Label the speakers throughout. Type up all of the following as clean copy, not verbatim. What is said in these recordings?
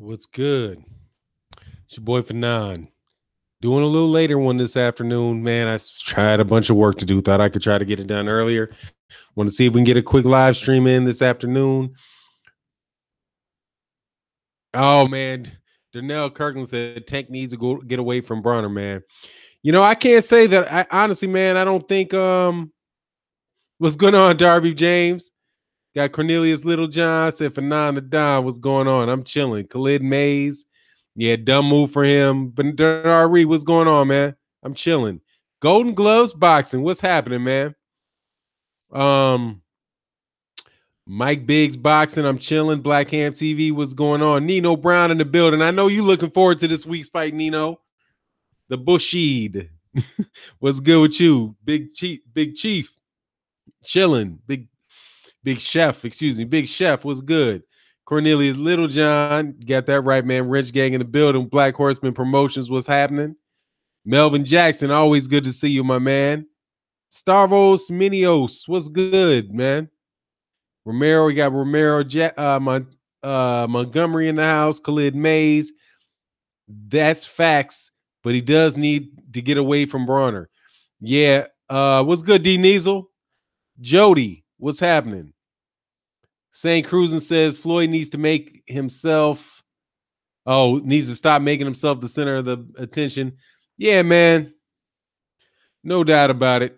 Speaker 1: What's good? It's your boy Fanon. Doing a little later one this afternoon, man. Tried a bunch of work to do. Thought I could try to get it done earlier. Want to see if we can get a quick live stream in this afternoon. Oh man, Darnell Kirkland said Tank needs to go get away from Bronner, man. You know, I can't say that. I honestly, man, I don't think what's going on, Darby James. Got Cornelius Littlejohn said Fanon the Don. What's going on? I'm chilling. Khalid Mays. Yeah, dumb move for him. But Darby, what's going on, man? I'm chilling. Golden Gloves boxing. What's happening, man? Mike Biggs boxing. I'm chilling. Black Ham TV. What's going on? Nino Brown in the building. I know you looking forward to this week's fight, Nino. The Bushied. What's good with you? Big Chief. Chilling. Big Chef, excuse me. Big Chef, what's good? Cornelius Littlejohn, got that right, man. Rich Gang in the building. Black Horseman Promotions, what's happening? Melvin Jackson, always good to see you, my man. Starvos Minios, what's good, man? Romero, we got Romero, Montgomery in the house. Khalid Mays, that's facts, but he does need to get away from Bronner. Yeah, what's good, D Niesel? Jody, what's happening? St. Cruzen says Floyd needs to make himself, needs to stop making himself the center of the attention. Yeah, man. No doubt about it.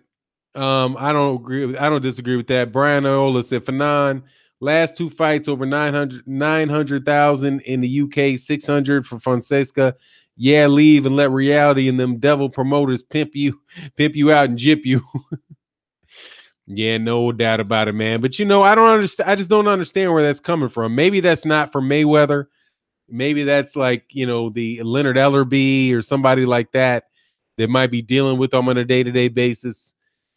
Speaker 1: I don't disagree with that. Brian Iola said Fanon, last two fights over 900,000 in the UK, 600 for Fonseca. Yeah, leave and let reality and them devil promoters pimp you out and jip you. Yeah, no doubt about it, man. But I don't understand. I just don't understand where that's coming from. Maybe that's not for Mayweather. Maybe that's like, the Leonard Ellerby or somebody like that might be dealing with them on a day-to-day basis.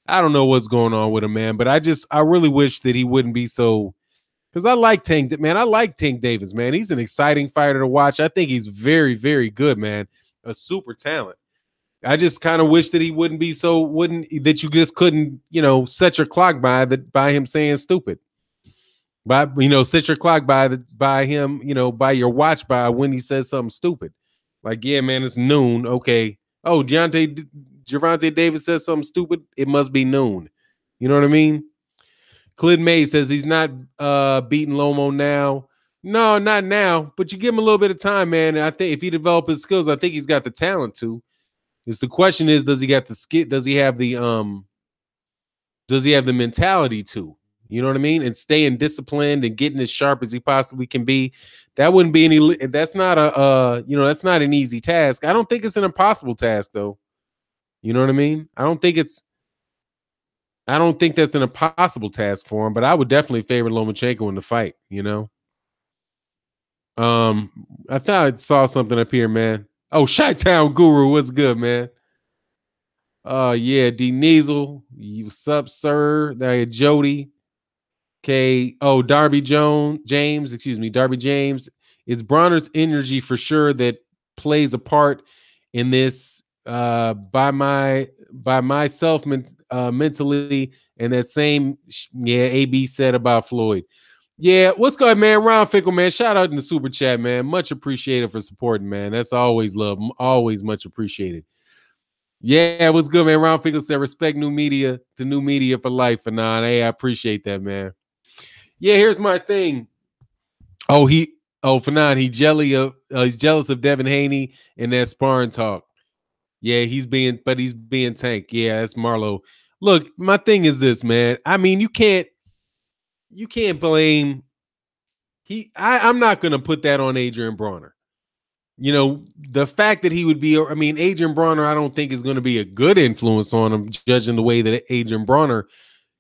Speaker 1: I don't know what's going on with him, man. But I really wish that he wouldn't be so, because I like Tank, man. I like Tank Davis, man. He's an exciting fighter to watch. I think he's very, very good, man. A super talent. I just kind of wish that he wouldn't be that you just couldn't, set your clock by him saying stupid. Set your clock by him, by your watch by when he says something stupid. Like, yeah, man, it's noon. Okay. Oh, Gervonta Davis says something stupid. It must be noon. You know what I mean? Clint May says he's not beating Lomo now. No, not now. But you give him a little bit of time, man. And I think if he develops his skills, I think he's got the talent to. The question is, does he got the skit? Does he have the mentality to? You know what I mean? And staying disciplined and getting as sharp as he possibly can be. That wouldn't be any. That's not that's not an easy task. I don't think it's an impossible task, though. You know what I mean? I don't think that's an impossible task for him. But I would definitely favor Lomachenko in the fight. I thought I saw something up here, man. Oh, Chi-Town Guru, what's good, man? Yeah, D Niesel, what's up, sir? There, Jody. Okay. Oh, Darby James. It's Bronner's energy for sure that plays a part in this. By myself mentally, and that same AB said about Floyd. Yeah, what's good, man? Ron Fickle, man. Shout out in the super chat, man. Much appreciated for supporting, man. That's always love. Always much appreciated. Yeah, what's good, man? Ron Fickle said respect new media to new media for life. And hey, I appreciate that, man. Yeah, here's my thing. Fanon, he's jealous of Devin Haney and that sparring talk. Yeah, he's being Tank. Yeah, that's Marlo. Look, my thing is this, man. I mean, you can't blame I'm not gonna put that on Adrian Bronner. The fact that he would be, Adrian Bronner, I don't think is going to be a good influence on him, judging the way that Adrian Bronner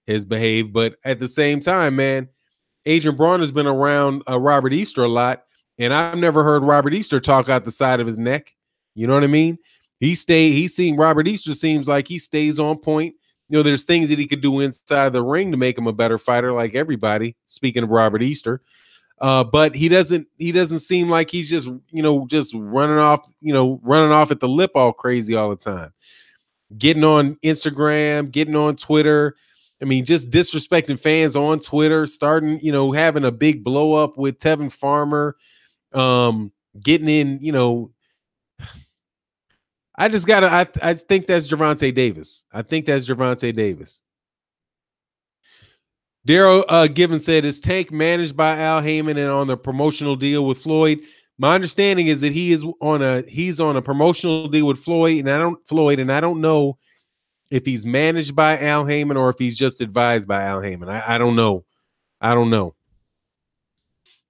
Speaker 1: has behaved. But at the same time, man, Adrian Bronner's been around Robert Easter a lot, and I've never heard Robert Easter talk out the side of his neck. You know what I mean? He's seen Robert Easter seems like he stays on point. There's things that he could do inside the ring to make him a better fighter, like everybody. Speaking of Robert Easter. But he doesn't seem like he's just running off at the lip all crazy all the time. Getting on Instagram, getting on Twitter. Just disrespecting fans on Twitter, starting, having a big blow up with Tevin Farmer. getting in, I just gotta. I think that's Gervonta Davis. I think that's Gervonta Davis. Daryl Given said, "Is Tank managed by Al Heyman and on a promotional deal with Floyd?" My understanding is that he's on a promotional deal with Floyd, and I don't know if he's managed by Al Heyman or if he's just advised by Al Heyman. I don't know. I don't know.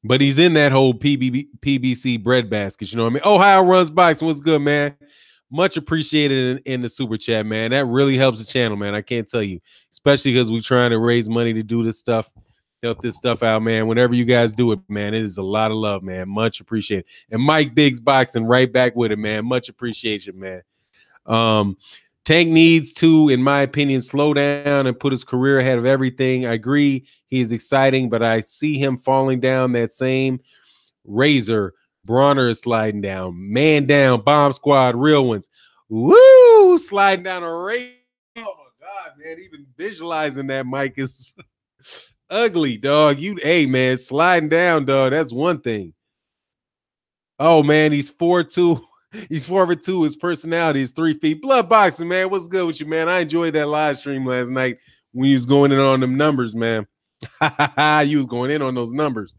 Speaker 1: But he's in that whole PBC breadbasket. You know what I mean? Ohio Runs Boxing. What's good, man? Much appreciated in the super chat, man. That really helps the channel, man. I can't tell you, especially because we're trying to raise money to do this stuff, help this stuff out, man. Whenever you guys do it, man, it is a lot of love, man. Much appreciated. And Mike Biggs Boxing right back with it, man. Much appreciation, man. Tank needs to, in my opinion, slow down and put his career ahead of everything. I agree. He is exciting, but I see him falling down that same razor. Bronner is sliding down. Man down. Bomb Squad. Real ones. Woo! Sliding down a razor. Oh, my God, man. Even visualizing that, Mike, is ugly, dog. Hey, man, sliding down, dog. That's one thing. Oh, man, he's 4'2". He's 4'2". His personality is 3 feet. Blood Boxing, man. What's good with you, man? I enjoyed that live stream last night when you was going in on them numbers, man. You was going in on those numbers.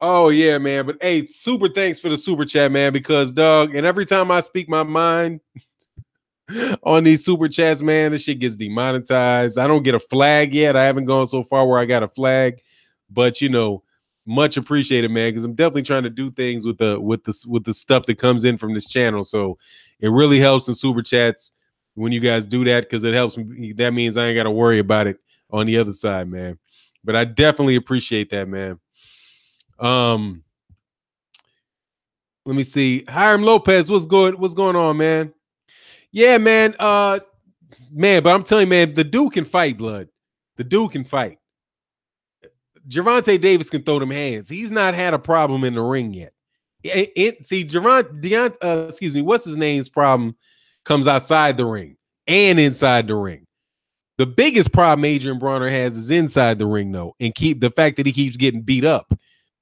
Speaker 1: Oh, yeah, man. But, hey, super thanks for the super chat, man, because, dog, and every time I speak my mind on these super chats, man, this shit gets demonetized. I don't get a flag yet. I haven't gone so far where I got a flag, but, much appreciated, man, because I'm definitely trying to do things with the stuff that comes in from this channel. So it really helps in super chats when you guys do that, because it helps me. That means I ain't got to worry about it on the other side, man. But I definitely appreciate that, man. Let me see. Hiram Lopez, what's going on, man? Yeah, man. Man, but I'm telling you, man, the dude can fight, blood. The dude can fight. Gervonta Davis can throw them hands. He's not had a problem in the ring yet. What's his name's problem comes outside the ring and inside the ring. The biggest problem Adrian Bronner has is inside the ring, though, and keep the fact that he keeps getting beat up.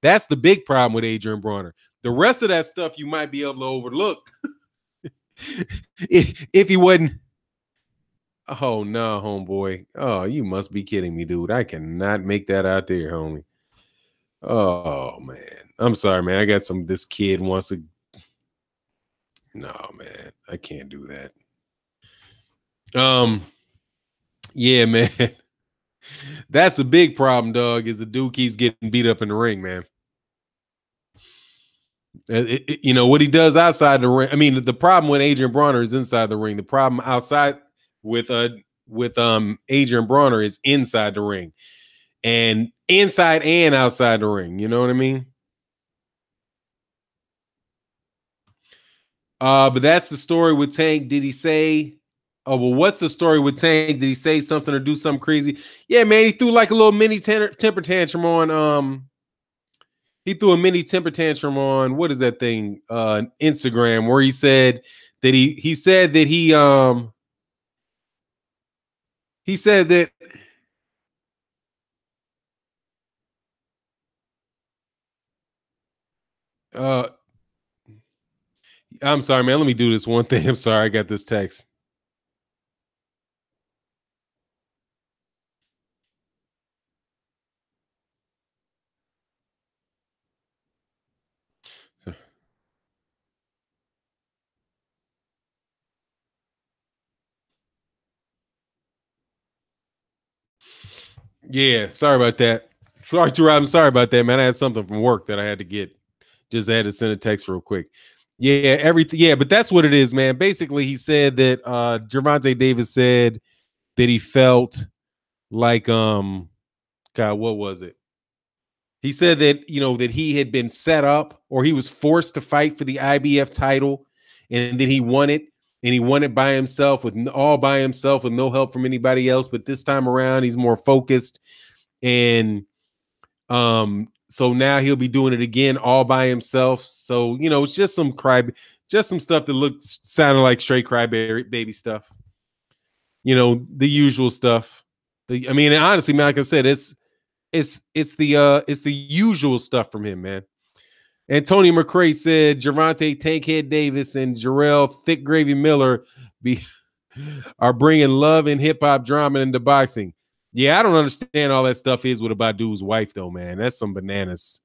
Speaker 1: That's the big problem with Adrian Bronner. The rest of that stuff you might be able to overlook if he wasn't. Oh no, homeboy. Oh, you must be kidding me, dude. I cannot make that out there, homie. Oh man. I'm sorry, man. I got this kid wants to. No, man. I can't do that. Yeah, man. That's a big problem, dog, is the dude keeps getting beat up in the ring, man. What he does outside the ring. I mean, the problem with Adrian Bronner is inside the ring. The problem outside with Adrian Bronner is inside the ring, and inside and outside the ring. You know what I mean? But that's the story with Tank. Did he say? Oh, well, what's the story with Tank? Did he say something or do something crazy? Yeah, man, he threw like a little mini temper tantrum on he threw a mini temper tantrum on what is that thing? Instagram, where he said that he said that he said that I'm sorry, man. Let me do this one thing. I'm sorry, I got this text. Yeah, sorry about that. Sorry, I'm sorry about that, man. I had something from work that I had to get. Just had to send a text real quick. Yeah, everything. Yeah, but that's what it is, man. Basically, he said that Gervonta Davis said that he felt like God, what was it? He said that that he had been set up or he was forced to fight for the IBF title, and then he won it, and he won it by himself with no help from anybody else. But this time around, he's more focused, and so now he'll be doing it again all by himself. So it's just some stuff that sounded like straight baby stuff. The usual stuff. Honestly, man, like I said, it's the usual stuff from him, man. And Tony McCray said Gervonta Tankhead Davis and Jarrell Thick Gravy Miller are bringing love and hip hop drama into boxing. Yeah, I don't understand all that stuff is with about dude's wife though, man. That's some bananas.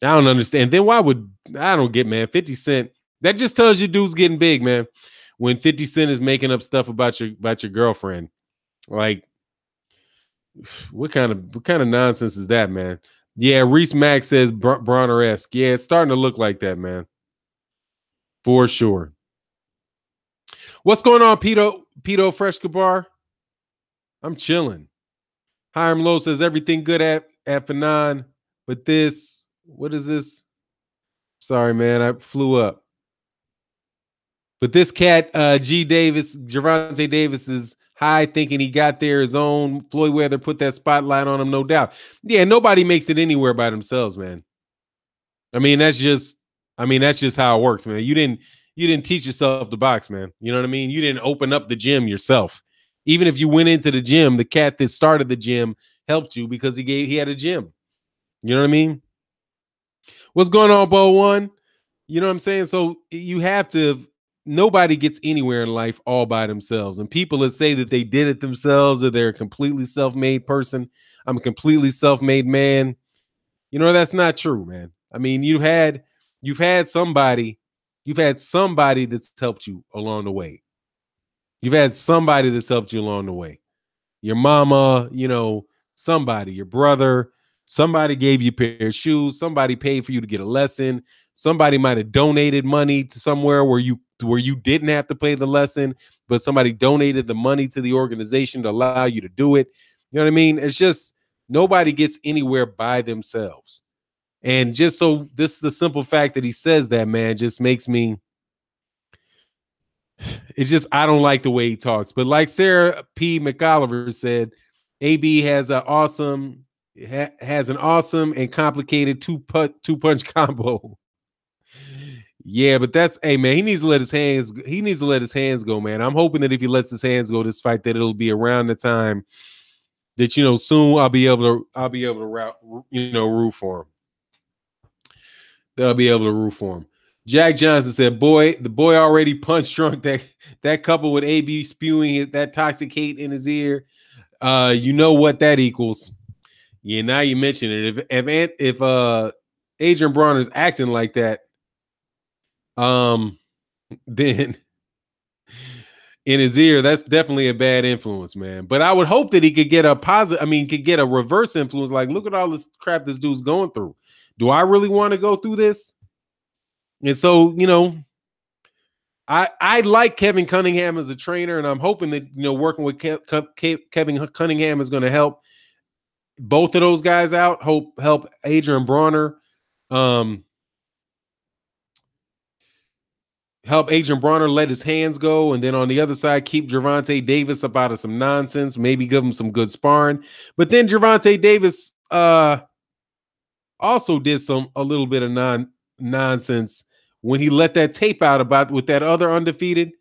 Speaker 1: I don't understand. Then why would I don't get, man? 50 Cent. That just tells you dude's getting big, man. When 50 Cent is making up stuff about your girlfriend, like what kind of nonsense is that, man? Yeah, Reese Mack says Bronner-esque. Yeah, it's starting to look like that, man. For sure. What's going on, Pito Fresh Kabar? I'm chilling. Hiram Lowe says everything good at Fanon, but this, what is this? Sorry, man, I flew up. But this cat, G Davis, Gervonta Davis is high, thinking he got there his own. Floyd Weather put that spotlight on him, no doubt. Yeah, nobody makes it anywhere by themselves, man. I mean, that's just how it works, man. You didn't teach yourself to box, man. You know what I mean? You didn't open up the gym yourself. Even if you went into the gym, the cat that started the gym helped you because he had a gym. You know what I mean? What's going on, Bo One? You know what I'm saying? So you have to. Nobody gets anywhere in life all by themselves. And people that say that they did it themselves or they're a completely self-made person, I'm a completely self-made man. You know, that's not true, man. I mean, you've had somebody that's helped you along the way. You've had somebody that's helped you along the way. Your mama, you know, somebody, your brother, somebody gave you a pair of shoes, somebody paid for you to get a lesson, somebody might have donated money to somewhere where you didn't have to pay the lesson, but somebody donated the money to the organization to allow you to do it. You know what I mean? It's just nobody gets anywhere by themselves. And just so this is the simple fact that he says that, man, just makes me, it's just, I don't like the way he talks. But like Sarah P. McOliver said, AB has an awesome and complicated two punch combo. Yeah, but that's, hey man, he needs to let his hands go, man. I'm hoping that if he lets his hands go this fight, that it'll be around the time that, you know, soon I'll be able to root for him. That I'll be able to root for him. Jack Johnson said, the boy already punch drunk that couple with AB spewing that toxic hate in his ear. You know what that equals. Yeah, now you mention it. If Adrian Bronner's acting like that, then in his ear, that's definitely a bad influence, man. But I would hope that he could get could get a reverse influence. Like, look at all this crap this dude's going through. Do I really want to go through this? And so, you know, I like Kevin Cunningham as a trainer, and I'm hoping that, you know, working with Kevin Cunningham is going to help both of those guys out. Help Adrian Bronner, help Adrian Bronner let his hands go, and then on the other side, keep Gervonta Davis up out of some nonsense. Maybe give him some good sparring. But then Gervonta Davis also did a little bit of nonsense when he let that tape out with that other undefeated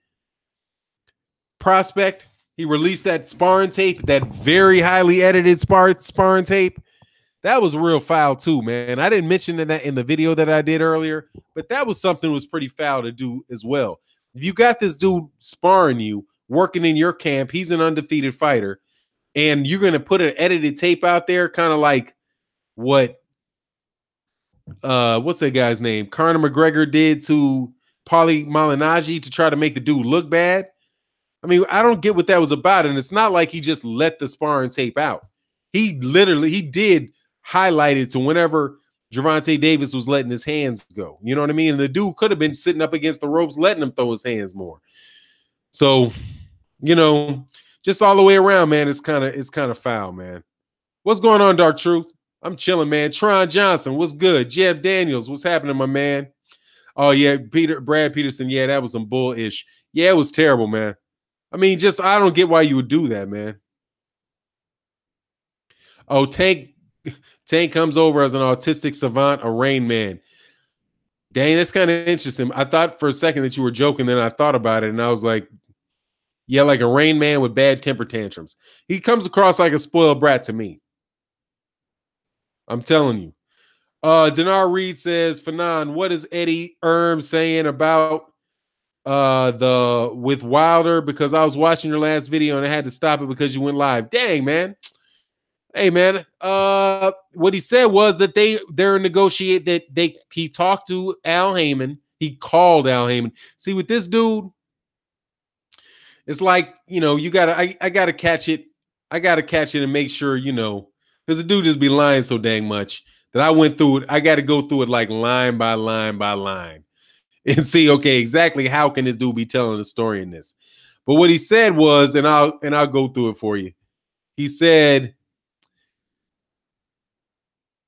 Speaker 1: prospect. He released that sparring tape, that very highly edited sparring tape. That was real foul too, man. I didn't mention that in the video that I did earlier, but that was something that was pretty foul to do as well. If you got this dude sparring you, working in your camp, he's an undefeated fighter, and you're going to put an edited tape out there, kind of like what what's that guy's name? Conor McGregor did to Paulie Malignaggi to try to make the dude look bad. I mean, I don't get what that was about. And it's not like he just let the sparring tape out. He did highlight it to whenever Gervonta Davis was letting his hands go. You know what I mean? And the dude could have been sitting up against the ropes, letting him throw his hands more. So, you know, just all the way around, man, it's kind of foul, man. What's going on, Dark Truth? I'm chilling, man. Tron Johnson, what's good? Jeb Daniels, what's happening, my man? Oh, yeah, Brad Peterson. Yeah, that was some bullish. Yeah, it was terrible, man. I mean, I don't get why you would do that, man. Oh, Tank comes over as an autistic savant, a Rain Man. Dang, that's kind of interesting. I thought for a second that you were joking, then I thought about it, and I was like, yeah, like a Rain Man with bad temper tantrums. He comes across like a spoiled brat to me. I'm telling you. Denar Reed says, Fanon, what is Eddie Erm saying about the with Wilder? Because I was watching your last video and I had to stop it because you went live. Dang, man. Hey, man. What he said was that they're negotiate that he talked to Al Heyman. He called Al Heyman. See, with this dude, it's like, you gotta I gotta catch it. I gotta catch it and make sure, because the dude just be lying so dang much that I went through it. I gotta go through it like line by line by line and see, okay, exactly how can this dude be telling the story in this. But what he said was, and I'll go through it for you. He said,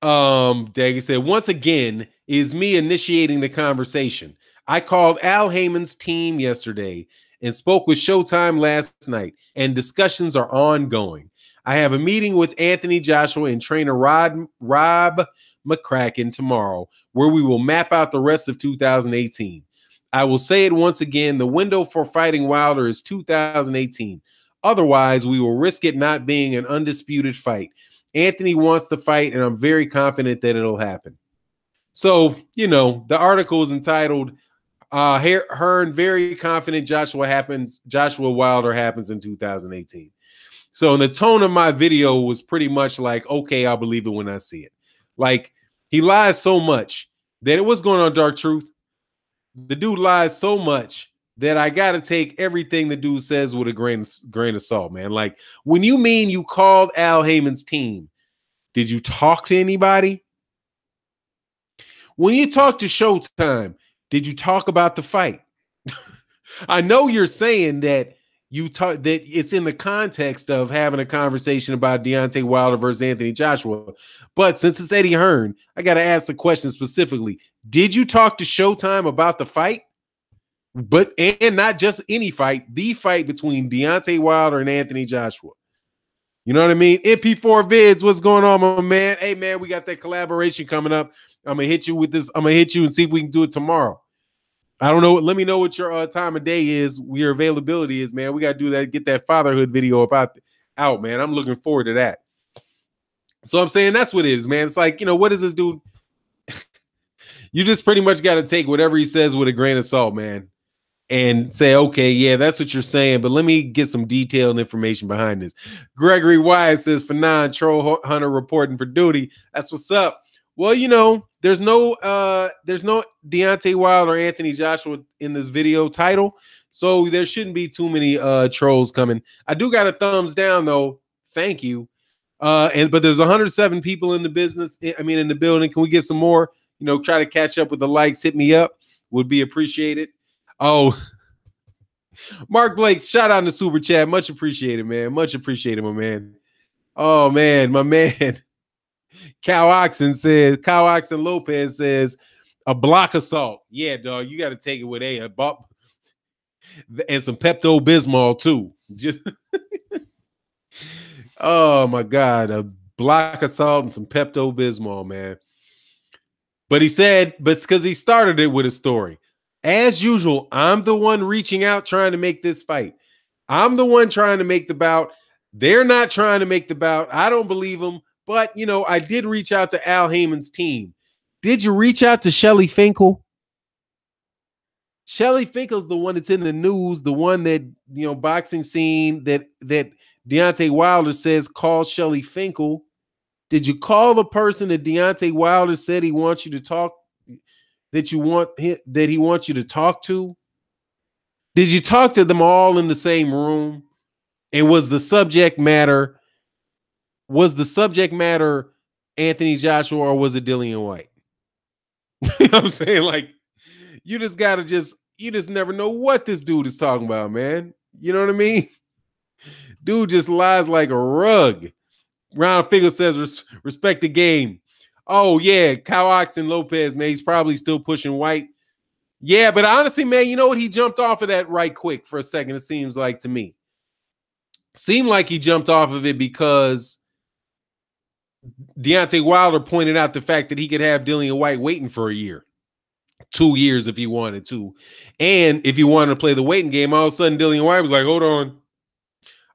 Speaker 1: Dag said, once again, is me initiating the conversation. I called Al Heyman's team yesterday and spoke with Showtime last night, and discussions are ongoing. I have a meeting with Anthony Joshua and trainer Rob McCracken tomorrow, where we will map out the rest of 2018. I will say it once again, the window for fighting Wilder is 2018. Otherwise, we will risk it not being an undisputed fight. Anthony wants to fight, and I'm very confident that it'll happen. So, the article is entitled, Hearn very confident Joshua Wilder happens in 2018. So the tone of my video was pretty much like, okay, I'll believe it when I see it. Like, he lies so much that it was going on Dark Truth. The dude lies so much that I got to take everything the dude says with a grain of salt, man. Like, when you mean you called Al Heyman's team, did you talk to anybody? When you talk to Showtime, did you talk about the fight? I know you're saying that that it's in the context of having a conversation about Deontay Wilder versus Anthony Joshua. But since it's Eddie Hearn, I got to ask the question specifically. Did you talk to Showtime about the fight? And not just any fight, the fight between Deontay Wilder and Anthony Joshua. You know what I mean? MP4 Vids, what's going on, my man? Hey, man, we got that collaboration coming up. I'm going to hit you with this. I'm going to hit you and see if we can do it tomorrow. I don't know. Let me know what your time of day is, your availability is, man. We got to do that, get that fatherhood video out, man. I'm looking forward to that. So I'm saying that's what it is, man. It's like, what is this dude? You just pretty much got to take whatever he says with a grain of salt, man, and say, okay, yeah, that's what you're saying, but let me get some detailed information behind this. Gregory Wyatt says, Fanon, Troll Hunter reporting for duty. That's what's up. Well, there's no Deontay Wilder or Anthony Joshua in this video title, so there shouldn't be too many trolls coming. I do got a thumbs down though. Thank you. But there's 107 people in the in the building. Can we get some more? Try to catch up with the likes. Hit me up. Would be appreciated. Oh, Mark Blake, shout out in the super chat. Much appreciated, man. Much appreciated, my man. Oh man, my man. Cow Oxen Lopez says a block assault. Yeah, dog, you got to take it with and some Pepto-Bismol too. Just oh my God, a block assault and some Pepto-Bismol, man. But he said, but it's because he started it with a story. As usual, I'm the one reaching out trying to make this fight. I'm the one trying to make the bout. They're not trying to make the bout. I don't believe them. But, I did reach out to Al Heyman's team. Did you reach out to Shelly Finkel? Shelly Finkel's the one that's in the news, the one that, boxing scene that Deontay Wilder says call Shelly Finkel. Did you call the person that Deontay Wilder said he wants you to talk, that he wants you to talk to? Did you talk to them all in the same room? And was the subject matter Anthony Joshua, or was it Dillian White? You know what I'm saying? Like, you just never know what this dude is talking about, man. You know what I mean? Dude just lies like a rug. Ron Figgle says, respect the game. Oh, yeah, Cow Oxen Lopez, man, he's probably still pushing White. Yeah, but honestly, man, you know what? He jumped off of that right quick for a second, it seems like to me. Seemed like he jumped off of it because Deontay Wilder pointed out the fact that he could have Dillian White waiting for a year, 2 years if he wanted to. And if he wanted to play the waiting game, all of a sudden Dillian White was like, hold on,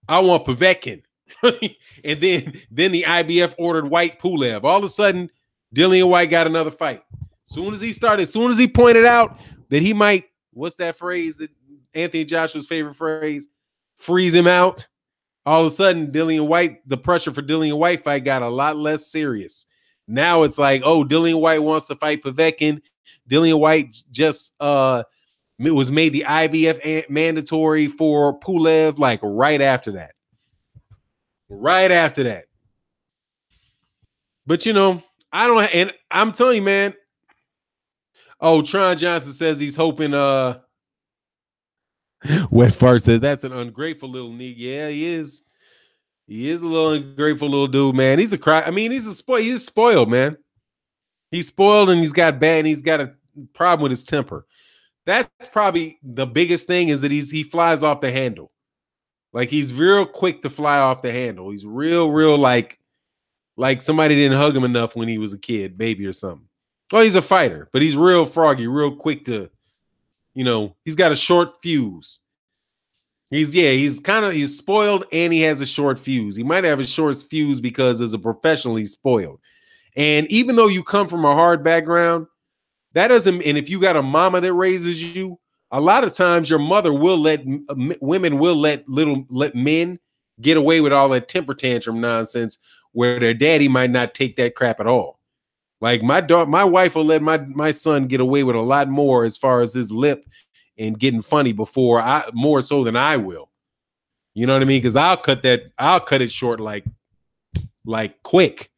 Speaker 1: I want Povetkin. And then the IBF ordered White Pulev. All of a sudden, Dillian White got another fight. Soon as he pointed out that he might, what's that phrase that Anthony Joshua's favorite phrase, freeze him out. All of a sudden, Dillian White, the pressure for Dillian White fight got a lot less serious. Now it's like, oh, Dillian White wants to fight Povetkin. Dillian White just was made the IBF mandatory for Pulev, like right after that. Right after that. But you know, I don't, and I'm telling you, man. Oh, Tron Johnson says he's hoping Wet Fart says that's an ungrateful little nigga. Yeah, he is. He is a little ungrateful little dude, man. He's a cry. I mean, he's spoiled, man. He's spoiled and he's got a problem with his temper. That's probably the biggest thing, is that he flies off the handle. Like, he's real quick to fly off the handle. He's real like somebody didn't hug him enough when he was a kid, baby or something. Well, he's a fighter, but he's real froggy, real quick to, you know, he's got a short fuse. He's spoiled and he has a short fuse. He might have a short fuse because as a professional, he's spoiled. And even though you come from a hard background, that doesn't, and if you got a mama that raises you, a lot of times your mother will let women will let men get away with all that temper tantrum nonsense where their daddy might not take that crap at all. Like my wife will let my son get away with a lot more as far as his lip and getting funny more so than I will. You know what I mean? Because I'll cut it short like quick.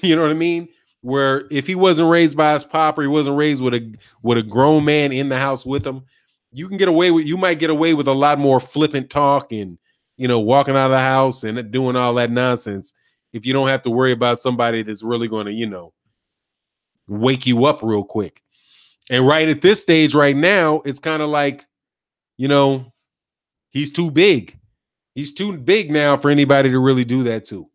Speaker 1: You know what I mean? Where if he wasn't raised by his pop, or he wasn't raised with a grown man in the house with him, you might get away with a lot more flippant talk and, you know, walking out of the house and doing all that nonsense if you don't have to worry about somebody that's really going to, you know, wake you up real quick. And right at this stage right now, it's kind of like, you know, he's too big. He's too big now for anybody to really do that to.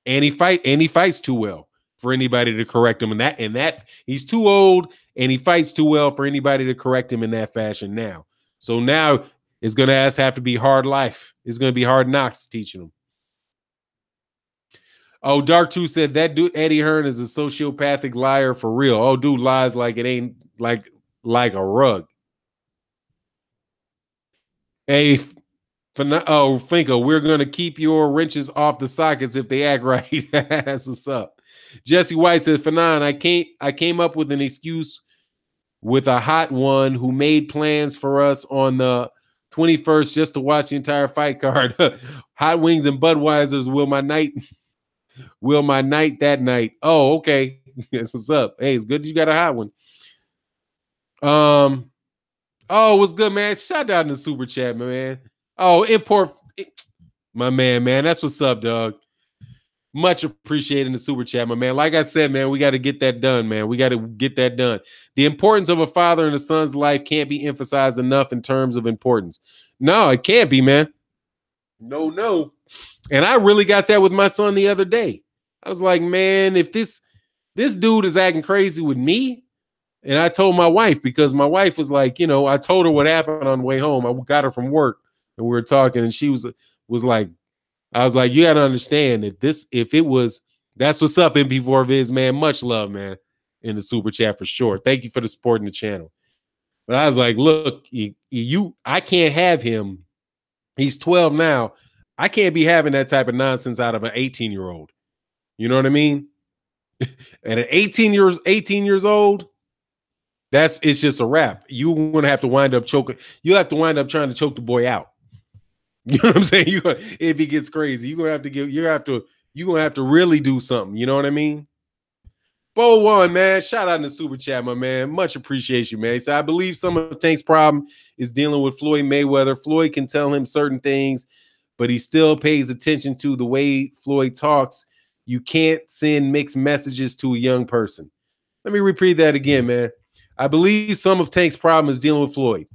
Speaker 1: And he fights too well for anybody to correct him in that he's too old and he fights too well for anybody to correct him in that fashion now. So now it's going to have to be hard life. It's going to be hard knocks teaching him. Oh, Dark 2 said that dude Eddie Hearn is a sociopathic liar for real. Oh, dude lies like it ain't like a rug. Hey, Finko, we're gonna keep your wrenches off the sockets if they act right. That's what's up. Jesse White said, Fanon, I came up with an excuse with a hot one who made plans for us on the 21st just to watch the entire fight card. Hot wings and Budweiser's will my night that night. Oh, okay. That's what's up. Hey, it's good you got a hot one. Oh, what's good, man? Shout out in the super chat, my man. Oh, my man. That's what's up, dog. Much appreciated in the super chat, my man. Like I said, man, we got to get that done, man. We got to get that done. The importance of a father and a son's life can't be emphasized enough in terms of importance. No, it can't be, man. No. And I really got that with my son the other day. I was like, man, if this dude is acting crazy with me, and I told my wife, because my wife was like, you know, I told her what happened on the way home. I got her from work and we were talking, and she was like, I was like, you got to understand that that's what's up, MP4 Viz, man. Much love, man, in the super chat for sure. Thank you for the support in the channel. But I was like, look, I can't have him. He's 12 now. I can't be having that type of nonsense out of an 18-year-old. You know what I mean? And at 18 years old, it's just a wrap. You're going to have to wind up choking. You have to wind up trying to choke the boy out. You know what I'm saying? If he gets crazy, you're going to have to really do something. You know what I mean? Bo One, man, shout out in the super chat, my man. Much appreciation, man. He said, I believe some of Tank's problem is dealing with Floyd Mayweather. Floyd can tell him certain things, but he still pays attention to the way Floyd talks. You can't send mixed messages to a young person. Let me repeat that again, man. I believe some of Tank's problem is dealing with Floyd.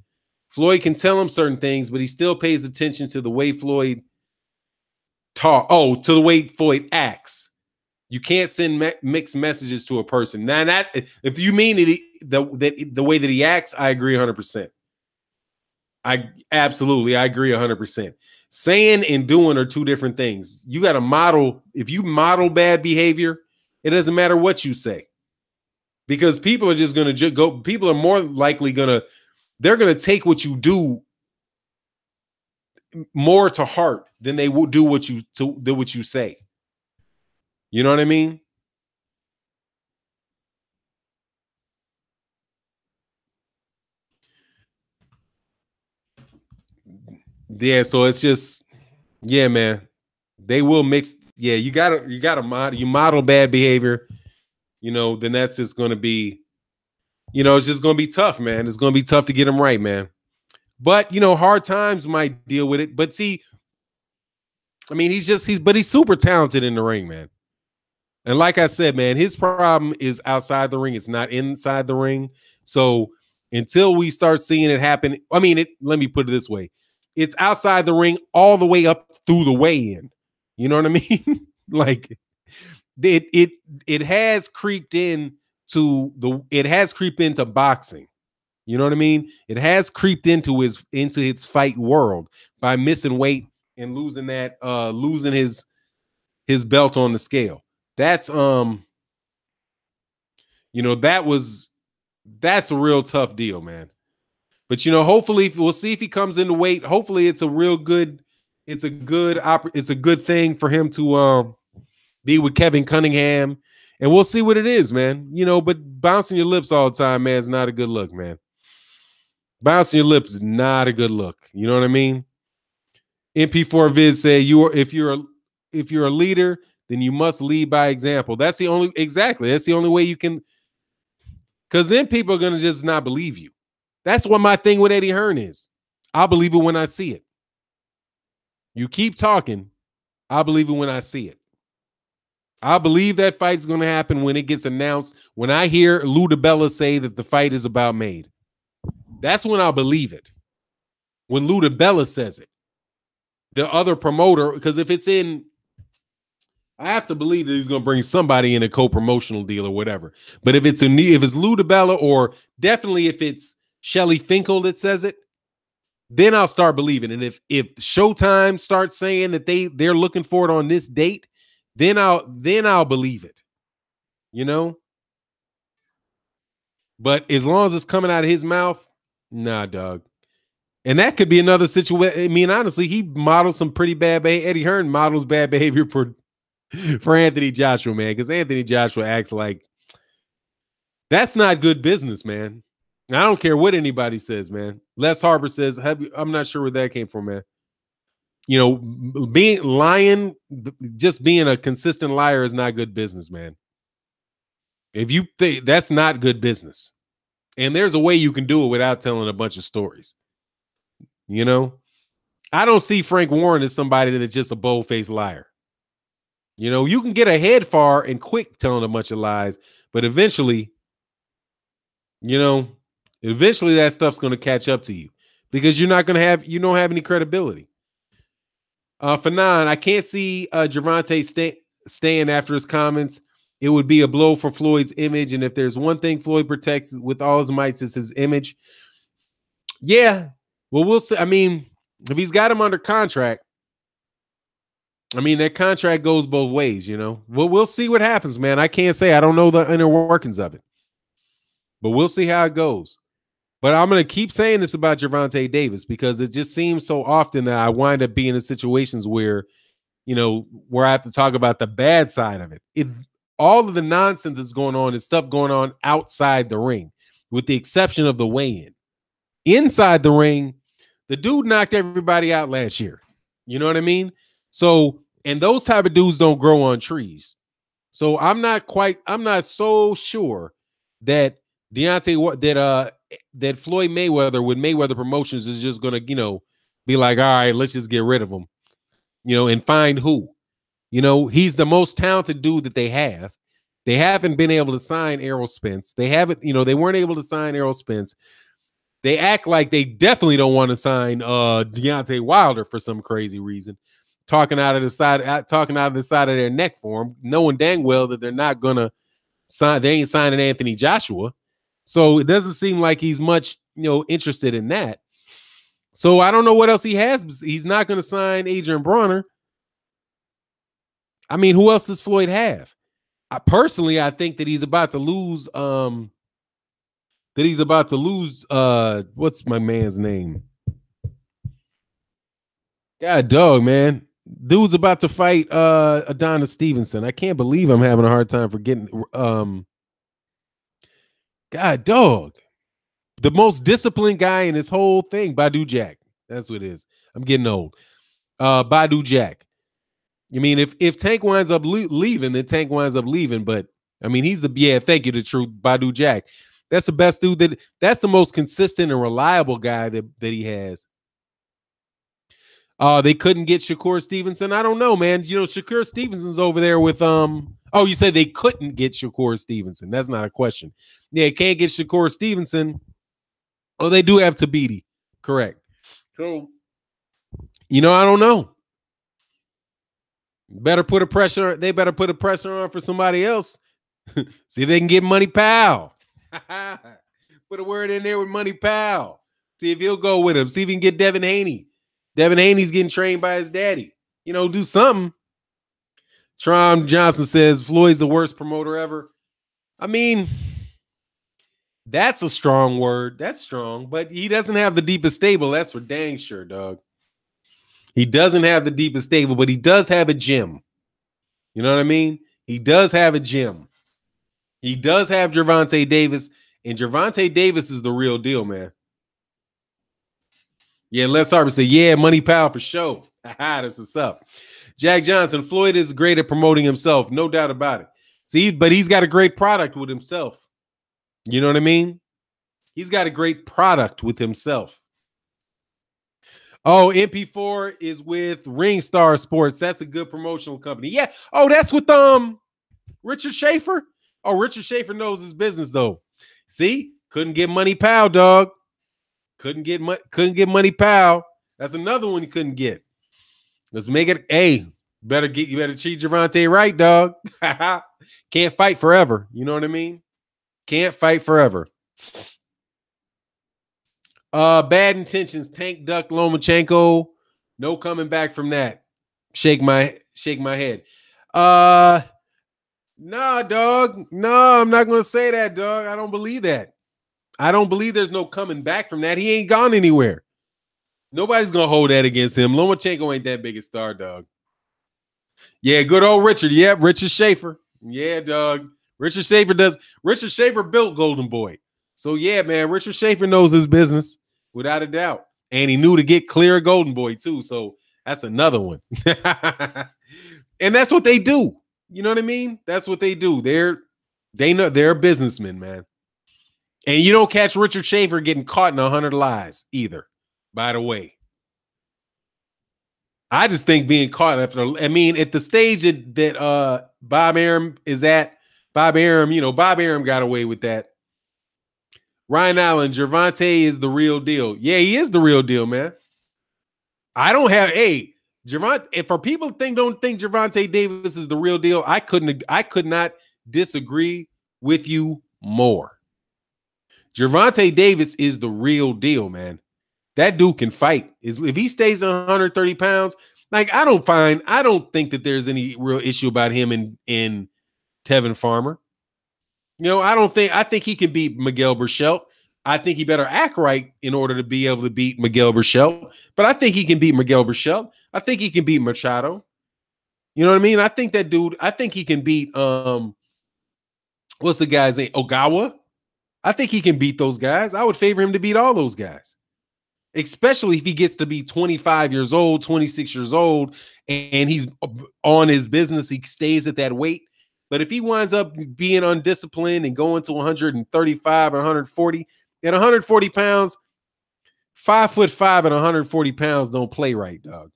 Speaker 1: Floyd can tell him certain things, but he still pays attention to the way Floyd to the way Floyd acts. You can't send mixed messages to a person. Now, if you mean the way that he acts, I agree 100%. I agree 100%. Saying and doing are two different things. You got to model. If you model bad behavior, it doesn't matter what you say. because people are just going to go. People are more likely they're going to take what you do more to heart than they will do what you say. You know what I mean? Yeah. So it's just, yeah, man. They will mix. Yeah, you gotta model bad behavior. Then that's just going to be, it's just going to be tough, man. It's going to be tough to get them right, man. But hard times might deal with it. But see, I mean, he's super talented in the ring, man. And like I said, man, his problem is outside the ring. It's not inside the ring. So until we start seeing it happen, I mean, let me put it this way: it's outside the ring all the way up through the weigh-in. You know what I mean? Like it has creeped into boxing. You know what I mean? It has creeped into its fight world by missing weight and losing his belt on the scale. That's that's a real tough deal, man. But hopefully we'll see if he comes into weight. Hopefully it's a good thing for him to be with Kevin Cunningham, and we'll see what it is, man. But bouncing your lips all the time, man, is not a good look, man. Bouncing your lips is not a good look. You know what I mean? MP4 Viz say if you're a leader, then you must lead by example. That's the only way you can, because then people are gonna just not believe you. That's what my thing with Eddie Hearn is. I'll believe it when I see it. You keep talking, I'll believe it when I see it. I believe that fight's going to happen when it gets announced. When I hear Lou DiBella say that the fight is about Made, that's when I'll believe it. When Lou DiBella says it, the other promoter, because if it's in, I have to believe that he's going to bring somebody in a co-promotional deal or whatever. But if it's Lou DiBella, or definitely if it's Shelly Finkel that says it, then I'll start believing. And if Showtime starts saying that they're looking for it on this date, then I'll believe it. But as long as it's coming out of his mouth, nah, dog. And that could be another situation. I mean, honestly, he models some pretty bad behavior. Eddie Hearn models bad behavior for Anthony Joshua, man, because Anthony Joshua acts like that's not good business, man. And I don't care what anybody says, man. Les Harbor says, I'm not sure where that came from, man. Just being a consistent liar is not good business, man. If you think that's not good business, and there's a way you can do it without telling a bunch of stories. I don't see Frank Warren as somebody that's just a bold-faced liar. You can get ahead far and quick telling a bunch of lies, but eventually that stuff's going to catch up to you because you don't have any credibility. Fanon, I can't see Gervonta staying after his comments. It would be a blow for Floyd's image, and if there's one thing Floyd protects with all his might, is his image. Yeah, well, we'll see. I mean, if he's got him under contract, I mean, that contract goes both ways, we'll see what happens, man. I can't say. I don't know the inner workings of it, but we'll see how it goes. But I'm going to keep saying this about Gervonta Davis because it just seems so often that I wind up being in situations where, where I have to talk about the bad side of it. All of the nonsense that's going on is stuff going on outside the ring, with the exception of the weigh-in. Inside the ring, the dude knocked everybody out last year. You know what I mean? So, and those type of dudes don't grow on trees. So I'm not so sure that that Floyd Mayweather with Mayweather Promotions is just going to, be like, all right, let's just get rid of him, and find who. He's the most talented dude that they have. They haven't been able to sign Errol Spence. They weren't able to sign Errol Spence. They act like they definitely don't want to sign Deontay Wilder for some crazy reason. Talking out of the side of their neck for him, knowing dang well that they're not gonna sign. They ain't signing Anthony Joshua, so it doesn't seem like he's much, interested in that. So I don't know what else he has. He's not going to sign Adrian Bronner. I mean, who else does Floyd have? I think that he's about to lose. What's my man's name? God dog, man. Dude's about to fight Adonis Stevenson. I can't believe I'm having a hard time forgetting God dog. The most disciplined guy in this whole thing, Badu Jack. That's what it is. I'm getting old. Badu Jack. I mean, if Tank winds up leaving, then Tank winds up leaving. But I mean, he's thank you, the truth, Badu Jack. That's the best dude. That's the most consistent and reliable guy that he has. They couldn't get Shakur Stevenson. I don't know, man. You know, Shakur Stevenson's over there with Oh, you said they couldn't get Shakur Stevenson. That's not a question. Yeah, can't get Shakur Stevenson. Oh, they do have Tabiti. Correct. So, I don't know. They better put a pressure on for somebody else. See if they can get Money Pal. Put a word in there with Money Pal. See if he'll go with him. See if he can get Devin Haney. Devin Haney's getting trained by his daddy. Do something. Tron Johnson says Floyd's the worst promoter ever. I mean, that's a strong word. That's strong, but he doesn't have the deepest stable. That's for dang sure, dog. He doesn't have the deepest stable, but he does have a gym. You know what I mean? He does have a gym. He does have Gervonta Davis, and Gervonta Davis is the real deal, man. Yeah, Les Harper said, yeah, Money Pal for sure. That's what's up. Jack Johnson, Floyd is great at promoting himself, no doubt about it. See, but he's got a great product with himself. You know what I mean? He's got a great product with himself. Oh, MP4 is with Ringstar Sports. That's a good promotional company. Yeah. Oh, that's with Richard Schaefer. Oh, Richard Schaefer knows his business though. See, couldn't get Money Pal, dog. Couldn't get Money Pal. That's another one you couldn't get. Let's make it. Hey, you better treat Gervonta right, dog. Can't fight forever. You know what I mean? Can't fight forever. Bad intentions. Tank Duck Lomachenko. No coming back from that. Shake my head. Nah, dog. No, I'm not gonna say that, dog. I don't believe that. I don't believe there's no coming back from that. He ain't gone anywhere. Nobody's gonna hold that against him. Lomachenko ain't that big a star, dog. Yeah, good old Richard. Yep, Richard Schaefer. Yeah, dog. Richard Schaefer built Golden Boy. So yeah, man, Richard Schaefer knows his business without a doubt. And he knew to get clear Golden Boy too. So that's another one. And that's what they do. You know what I mean? That's what they do. They're businessmen, man. And you don't catch Richard Schaefer getting caught in 100 lies either, by the way. I just think being caught at the stage that Bob Arum is at, Bob Arum got away with that. Ryan Allen, Gervonta is the real deal. Yeah, he is the real deal, man. I don't have Gervonta. If for people don't think Gervonta Davis is the real deal, I could not disagree with you more. Gervonta Davis is the real deal, man. That dude can fight. If he stays 130 pounds, like I don't think that there's any real issue about him in Tevin Farmer. I think he can beat Miguel Burchelt. I think he better act right in order to be able to beat Miguel Burchelt. But I think he can beat Miguel Burchelt. I think he can beat Machado. You know what I mean? I think he can beat what's the guy's name? Ogawa. I think he can beat those guys. I would favor him to beat all those guys. Especially if he gets to be 25 years old, 26 years old, and he's on his business, he stays at that weight. But if he winds up being undisciplined and going to 135 or 140, at 140 pounds, 5'5" and 140 pounds don't play right, dog.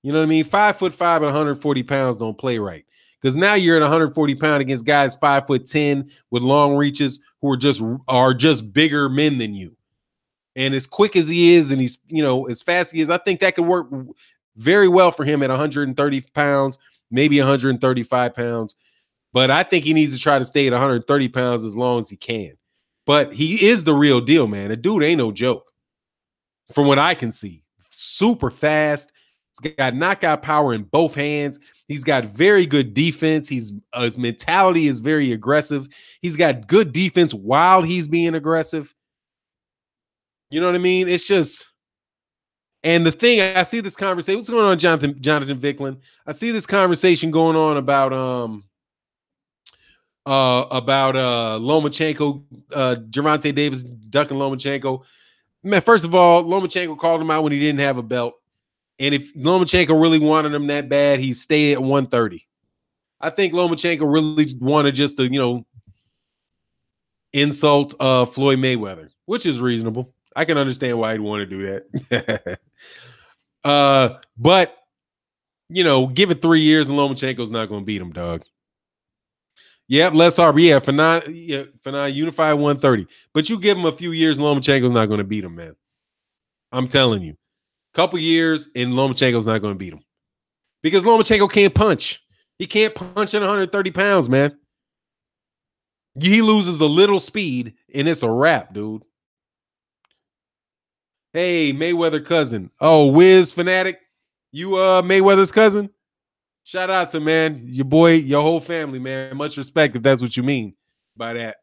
Speaker 1: You know what I mean? 5'5" and 140 pounds don't play right. Because now you're at 140 pounds against guys 5'10" with long reaches who are just bigger men than you. And as quick as he is, and he's, as fast as he is, I think that could work very well for him at 130 pounds, maybe 135 pounds. But I think he needs to try to stay at 130 pounds as long as he can. But he is the real deal, man. The dude ain't no joke. From what I can see. Super fast. He's got knockout power in both hands. He's got very good defense. His mentality is very aggressive. He's got good defense while he's being aggressive. You know what I mean? It's just, and the thing, I see this conversation. What's going on, Jonathan Vicklin? I see this conversation going on about Lomachenko, Gervonta Davis ducking Lomachenko. Man, first of all, Lomachenko called him out when he didn't have a belt. And if Lomachenko really wanted him that bad, he'd stay at 130. I think Lomachenko really wanted just to, insult Floyd Mayweather, which is reasonable. I can understand why he'd want to do that. But, give it 3 years and Lomachenko's not going to beat him, dog. Yep, Les Harbor. Yeah, Fanon, unified 130. But you give him a few years, Lomachenko's not going to beat him, man. I'm telling you. Couple years, and Lomachenko's not going to beat him. Because Lomachenko can't punch. He can't punch at 130 pounds, man. He loses a little speed, and it's a wrap, dude. Hey, Mayweather cousin. Oh, Wiz Fanatic. You Mayweather's cousin? Shout out to, man, your boy, your whole family, man. Much respect if that's what you mean by that.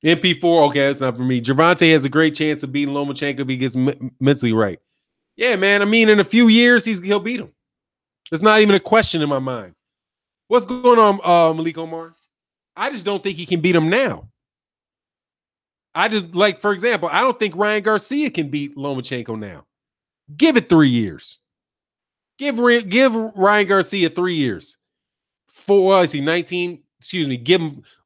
Speaker 1: MP4, okay, that's not for me. Gervonta has a great chance of beating Lomachenko if he gets mentally right. Yeah, man. I mean, in a few years, he'll beat him. There's not even a question in my mind. What's going on, Malik Omar? I just don't think he can beat him now. I just, like, for example, I don't think Ryan Garcia can beat Lomachenko now. Give it 3 years. Give Ryan Garcia 3 years. Is he 19? Excuse me.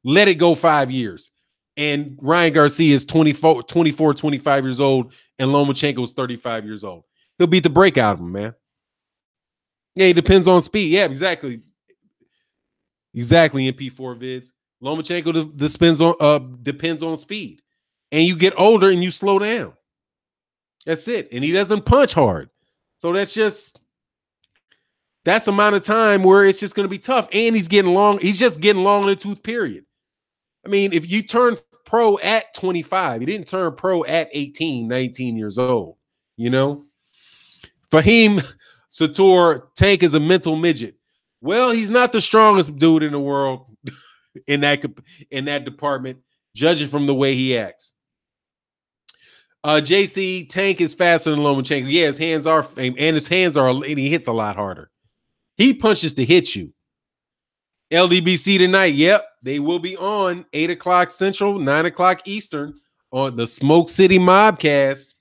Speaker 1: Let it go 5 years. And Ryan Garcia is 24, 25 years old, and Lomachenko is 35 years old. He'll beat the break out of him, man. Yeah, it depends on speed. Yeah, exactly. Exactly, MP4 vids. Lomachenko depends on speed. And you get older and you slow down. That's it. And he doesn't punch hard. So that's amount of time where it's just going to be tough. And he's just getting long in the tooth, period. I mean, if you turn pro at 25, he didn't turn pro at 18, 19 years old, Fahim Sator, Tank is a mental midget. Well, he's not the strongest dude in the world in that department, judging from the way he acts. JC, Tank is faster than Lomachenko. Yeah, his hands are, and he hits a lot harder. He punches to hit you. LDBC tonight. Yep, they will be on 8 o'clock Central, 9 o'clock Eastern on the Smoke City Mobcast.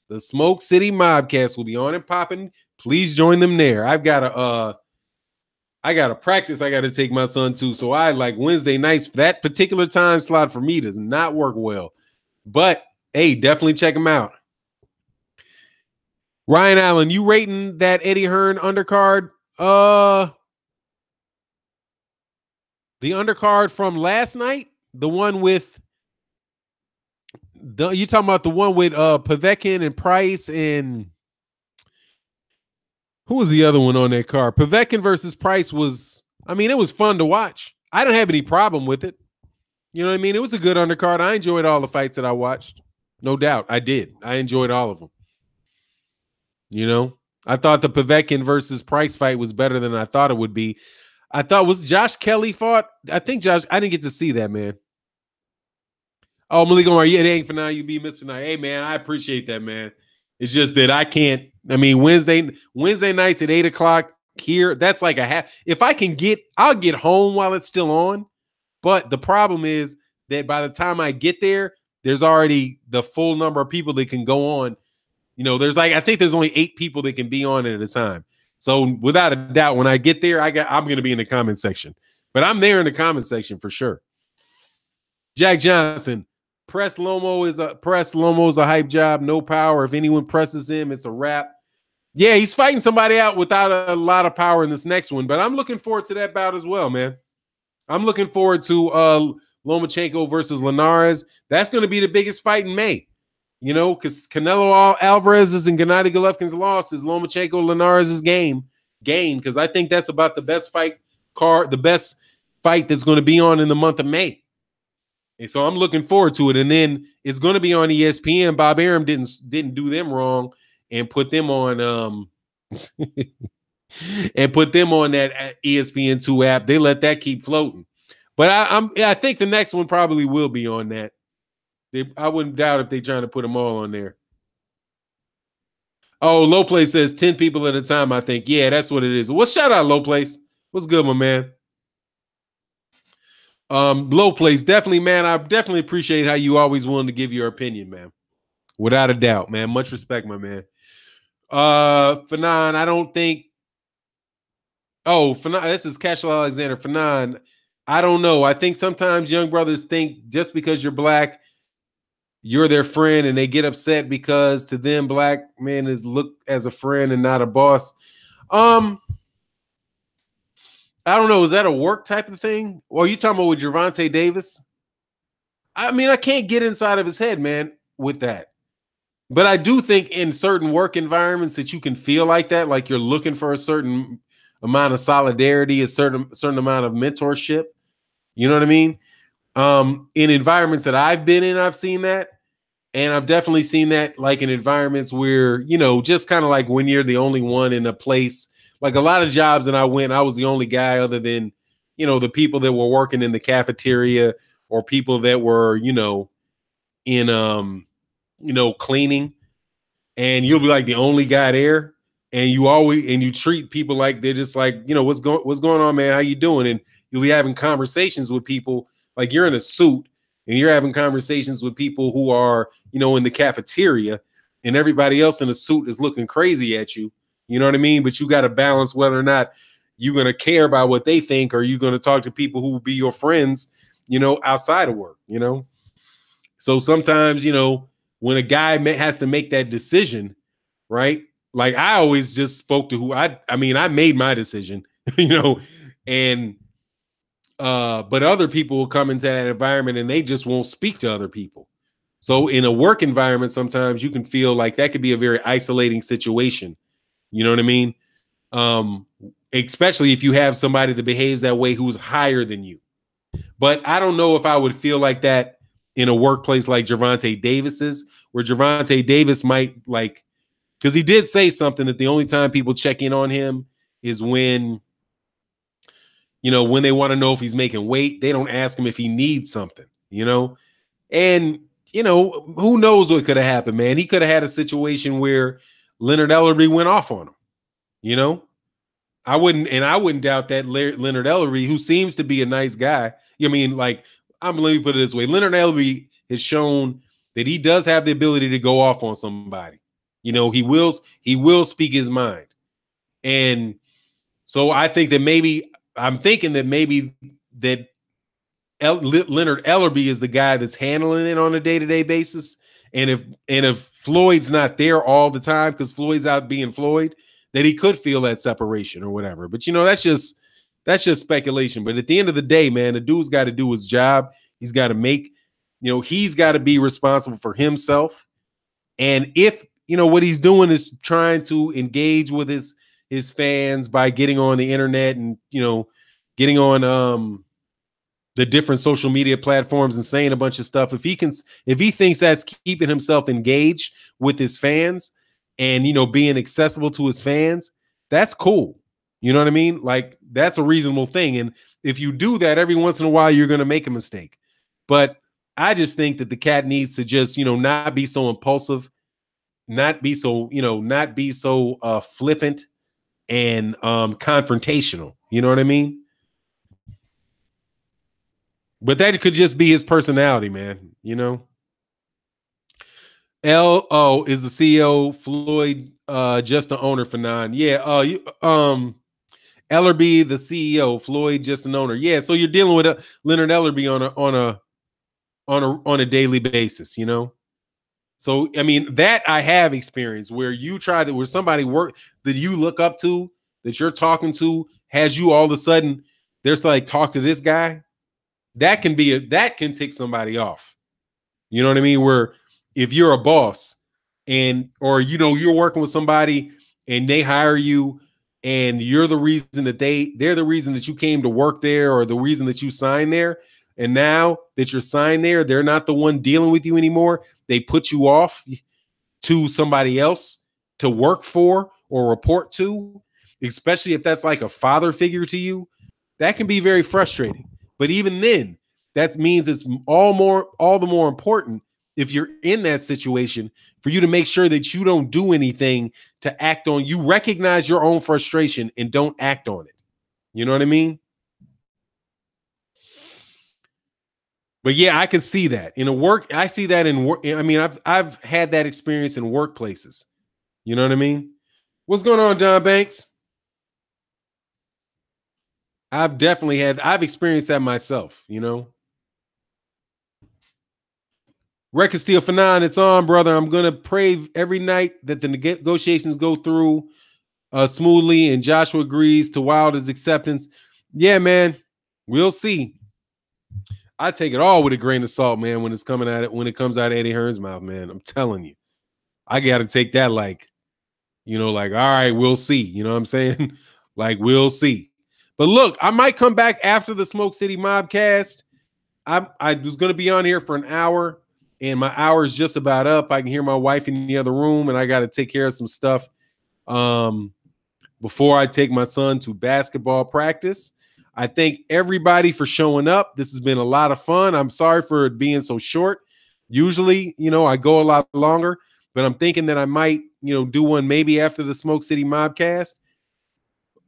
Speaker 1: The Smoke City Mobcast will be on and popping. Please join them there. I got to practice. I got to take my son to. So I like Wednesday nights. That particular time slot for me does not work well. But hey, definitely check them out. Ryan Allen, you rating that Eddie Hearn undercard? The undercard from last night, the one with you talking about the one with Povetkin and Price, and who was the other one on that card? Povetkin versus Price was, it was fun to watch. I don't have any problem with it. You know what I mean? It was a good undercard. I enjoyed all the fights that I watched. No doubt. I did. I enjoyed all of them. I thought the Povetkin versus Price fight was better than I thought it would be. I thought, was Josh Kelly fought? I think I didn't get to see that, man. Oh, Malik Omar, yeah, it ain't for now. You be missed for now. Hey, man, I appreciate that, man. It's just that I can't. Wednesday nights at 8 o'clock here, that's like a half. If I can I'll get home while it's still on. But the problem is that by the time I get there, there's already the full number of people that can go on. I think there's only 8 people that can be on at a time. So without a doubt, when I get there, I'm going to be in the comment section. But I'm there in the comment section for sure. Jack Johnson, Press Lomo is a hype job. No power. If anyone presses him, it's a wrap. Yeah, he's fighting somebody out without a lot of power in this next one. But I'm looking forward to that bout as well, man. I'm looking forward to Lomachenko versus Linares. That's going to be the biggest fight in May. Because Canelo Alvarez's and Gennady Golovkin's loss is Lomachenko Linares' game, because I think that's about the best fight that's going to be on in the month of May. And so I'm looking forward to it. And then it's going to be on ESPN. Bob Arum didn't do them wrong and put them on and put them on that ESPN2 app. They let that keep floating. But I think the next one probably will be on that. I wouldn't doubt if they're trying to put them all on there. Oh, Low Place says 10 people at a time, I think. Yeah, that's what it is. Well, shout out, Low Place. What's good, my man? Low Place, definitely, man. I definitely appreciate how you always willing to give your opinion, man. Without a doubt, man. Much respect, my man. Fanon, I don't think. Oh, Fanon, this is Cashel Alexander. Fanon, I don't know. I think sometimes young brothers think just because you're black, you're their friend, and they get upset because to them, black men is looked as a friend and not a boss. I don't know. Is that a work type of thing? Or are you talking about with Gervonta Davis? I mean, I can't get inside of his head, man, with that. But I do think in certain work environments that you can feel like that, like you're looking for a certain amount of solidarity, a certain amount of mentorship. You know what I mean? In environments that I've been in, I've seen that. And I've definitely seen that like in environments where, just kind of like when you're the only one in a place, like a lot of jobs that I went, I was the only guy other than, the people that were working in the cafeteria or people that were, in, cleaning, and you'll be like the only guy there. And you treat people like they're just like, what's going on, man? How you doing? And you'll be having conversations with people like you're in a suit and you're having conversations with people who are, in the cafeteria, and everybody else in a suit is looking crazy at you. You know what I mean? But you got to balance whether or not you're going to care about what they think, or you're going to talk to people who will be your friends, outside of work, So sometimes, when a guy has to make that decision, right? Like I always just spoke to who I made my decision, and but other people will come into that environment and they just won't speak to other people. So in a work environment, sometimes you can feel like that could be a very isolating situation. You know what I mean? Especially if you have somebody that behaves that way who's higher than you. But I don't know if I would feel like that in a workplace like Gervonta Davis's, where Gervonta Davis might because he did say something that the only time people check in on him is when they want to know if he's making weight. They don't ask him if he needs something, and who knows what could have happened, man. He could have had a situation where Leonard Ellerbe went off on him. I wouldn't doubt that Leonard Ellerbe, who seems to be a nice guy. Let me put it this way. Leonard Ellerbe has shown that he does have the ability to go off on somebody. He will speak his mind. And so I'm thinking that maybe that Leonard Ellerbe is the guy that's handling it on a day-to-day basis. And if Floyd's not there all the time because Floyd's out being Floyd, that he could feel that separation or whatever. But that's just speculation. But at the end of the day, man, the dude's got to do his job. He's got to he's got to be responsible for himself. And if what he's doing is trying to engage with his fans by getting on the internet and getting on the different social media platforms and saying a bunch of stuff, if he thinks that's keeping himself engaged with his fans and being accessible to his fans, that's cool. You know what I mean? Like that's a reasonable thing. And if you do that every once in a while, you're going to make a mistake. But I just think that the cat needs to just not be so impulsive, not be so flippant and confrontational. You know what I mean? But that could just be his personality, man. LO is the CEO, Floyd just the owner for nine. Yeah, Ellerbe, the CEO, Floyd just an owner. Yeah, so you're dealing with Leonard Ellerbe on a daily basis, So I mean that I have experienced where where somebody that you look up to, that you're talking to, has you all of a sudden there's like talk to this guy. That can tick somebody off. You know what I mean? Where if you're a boss or you're working with somebody and they hire you and you're the reason that they're the reason that you came to work there or the reason that you signed there, and now that you're signed there, they're not the one dealing with you anymore. They put you off to somebody else to work for or report to, especially if that's like a father figure to you, that can be very frustrating. But even then, that means it's all the more important if you're in that situation for you to make sure that you don't do anything to act on. You recognize your own frustration and don't act on it. You know what I mean? But yeah, I can see that in a work. I see that in work. I mean, I've had that experience in workplaces. You know what I mean? What's going on, Don Banks? I've experienced that myself, you know. Record Steel Fanon, it's on, brother. I'm gonna pray every night that the negotiations go through smoothly and Joshua agrees to Wilder's acceptance. Yeah, man. We'll see. I take it all with a grain of salt, man, when it comes out of Eddie Hearn's mouth, man. I'm telling you. I gotta take that like, like, all right, we'll see. You know what I'm saying? Like, we'll see. But look, I might come back after the Smoke City Mobcast. I was going to be on here for an hour, and my hour is just about up. I can hear my wife in the other room, and I got to take care of some stuff before I take my son to basketball practice. I thank everybody for showing up. This has been a lot of fun. I'm sorry for it being so short. Usually, I go a lot longer, but I'm thinking that I might, do one maybe after the Smoke City Mobcast.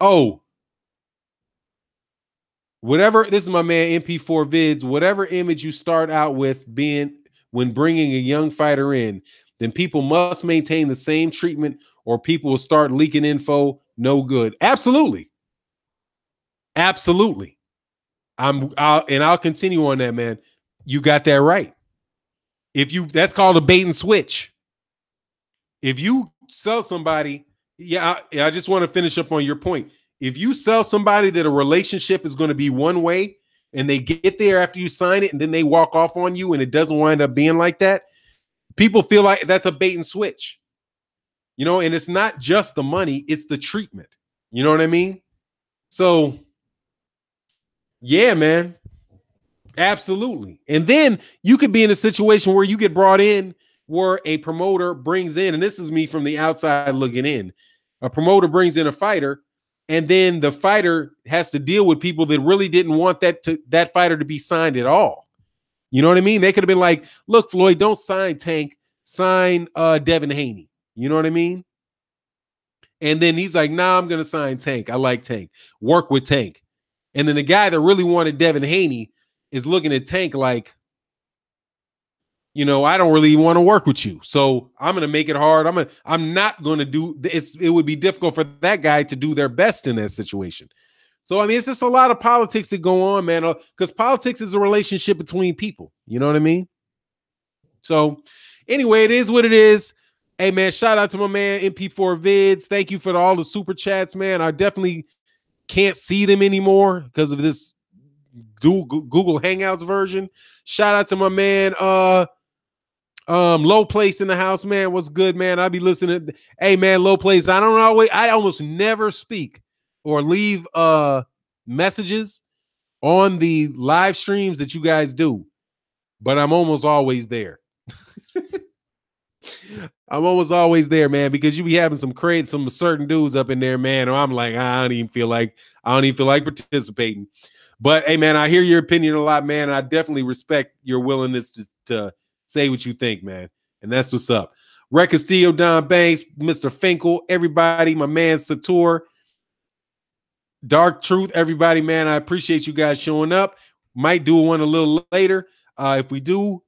Speaker 1: Oh, whatever, this is my man MP4 Vids, whatever image you start out with being when bringing a young fighter in, then people must maintain the same treatment or people will start leaking info. No good. Absolutely. Absolutely. I'll continue on that, man. You got that right. That's called a bait and switch. If you sell somebody, I just want to finish up on your point. If you sell somebody that a relationship is going to be one way and they get there after you sign it and then they walk off on you and it doesn't wind up being like that, people feel like that's a bait and switch. And it's not just the money, it's the treatment. You know what I mean? So, yeah, man. Absolutely. And then you could be in a situation where you get brought in where a promoter brings in, and this is me from the outside looking in, a promoter brings in a fighter, and then the fighter has to deal with people that really didn't want that fighter to be signed at all. You know what I mean? They could have been like, look, Floyd, don't sign Tank, sign Devin Haney. You know what I mean? And then he's like, nah, I'm going to sign Tank. I like Tank. Work with Tank. And then the guy that really wanted Devin Haney is looking at Tank like, I don't really want to work with you. So I'm going to make it hard. I'm not going to do this. It would be difficult for that guy to do their best in that situation. So, I mean, it's just a lot of politics that go on, man, because politics is a relationship between people. You know what I mean? So anyway, it is what it is. Hey, man, shout out to my man, MP4 Vids. Thank you for all the super chats, man. I definitely can't see them anymore because of this Google Hangouts version. Shout out to my man, Low Place in the house, man. What's good, man? I'll be listening. Hey, man, Low Place. I almost never speak or leave messages on the live streams that you guys do, but I'm almost always there. I'm almost always there, man, because you be having some certain dudes up in there, man. Or I'm like, I don't even feel like participating. But hey, man, I hear your opinion a lot, man. I definitely respect your willingness to say what you think, man. And that's what's up. Rec Castillo, Don Banks, Mr. Finkel, everybody, my man Sator, Dark Truth, everybody, man. I appreciate you guys showing up. Might do one a little later. If we do,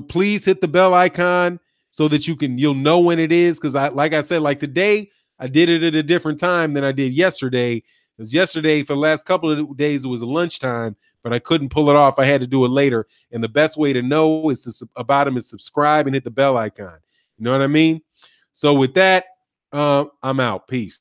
Speaker 1: please hit the bell icon so that you'll know when it is. Because like I said, like today, I did it at a different time than I did yesterday. Because yesterday, for the last couple of days, it was a lunchtime, but I couldn't pull it off. I had to do it later. And the best way to know is is subscribe and hit the bell icon. You know what I mean? So with that, I'm out. Peace.